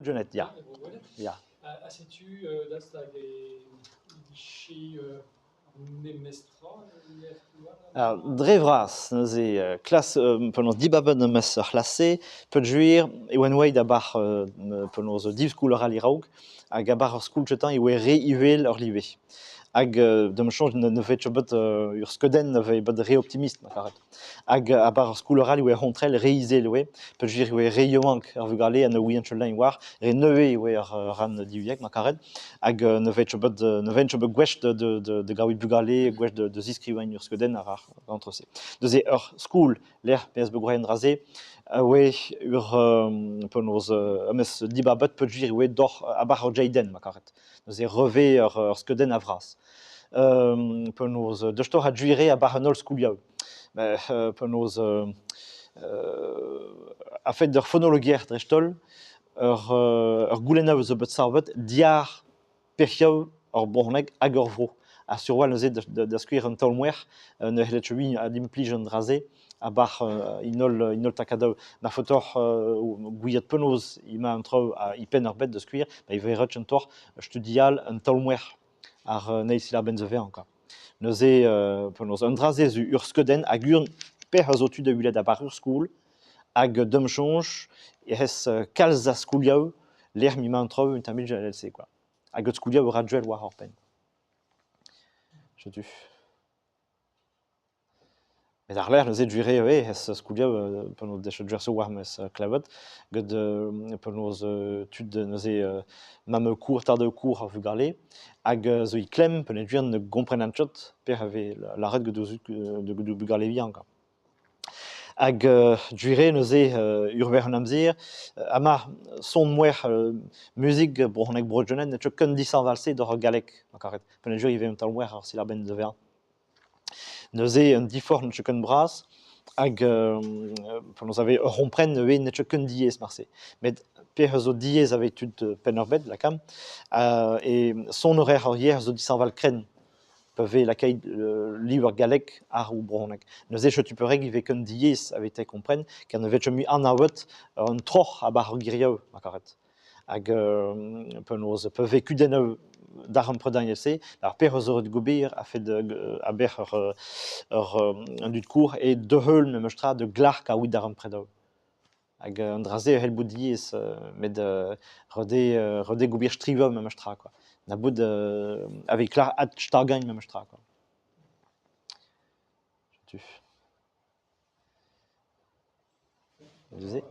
Genet, ja. Ja. Sais-tu dass da die nemestra Drevras, neuze classe penaos dibabenn meus ur classe, peut juir e oan oeil da bar penaos div skoul ur raog, hag a bar ur skoul chetan e oe re ivel ur live. Hag dem chanj ne vet bet ur skeudenn ne vet bet re optimist ma karet. Hag a bar ur skoul oral e oe hontrel re izel oe, peut juir e oe re yoank ur vugale an oe anchel war, re neue e oe ur ran diviek ma karet, hag ne vet bet gwech de gaoui bugale, gwech de ziskrivañ ur skeudenn ar entre se. Deus ur skoul l'air PS begouren raze, oe ur penaos emes dibabet peut juir e oe dor a bar ur jaiden ma karet. Deus reve ur skeudenn a vras. Penaos deustor a juire a bar an ol skoulioù. Penaos a fait d'ur phonologier drestol, ur goulennoù zo bet sarvet, diar perioù ur bournek hag ur vro. A surwal neuze da skuir an taolmwer, ne hellet chevin a dimplij an draze, a bar inol takadaou. Na fotor gouillet penaos ima an trao a ipen ur bet de skuir, i verret un tor studial an taolmwer ar neiz ila benze ver anka. Neuze penaos an draze zu ur skeudenn hag urn per a zo tu da hulet a bar ur skoul, hag dem chonj hez kalz a skoulioù, l'air mima an trao un tamil LLC quoi. Hag eut skoulioù ur adjuel war ur pen. Je tu. Mais ar l'air neuze juire hez skoulioù penaos deus juerso war meus klavet, gant penaos tud neuze mam kour tar de kour ar vugale, hag zo i klem penet juir ne gompren an tchot per ave la red de bugale vi anka. Hag juire neuze ur an amzer, ama son mwer musik bronek brojonet ne ket disan valse d'or galek akaret. Penet juir ive un talmwer ar sil ar ben de ver. Neuze un difor ne ket bras, hag penaos ave ur rompren neuze ne ket diez marse. Met per zo diez ave tud pen ur bed la kam, et son horaire ar hier zo disan val kren. Peuvent la caille libre galek ar ou bronek. Neuze chotupereg ive ken diez avait te kompren, car ne vet mi an awet an troch a bar giriao ma karet. Hag penaos peuvent kudenn dar an predañ else, ar per eus ur gober a fait a ber un dud kour et de heul me meustra de glark a oud dar an predañ. Hag an draze ur helbout diez met rede gober strivom me meustra quoi. Na bout avec klar at stargañ me meustra quoi. Tu. Deuze.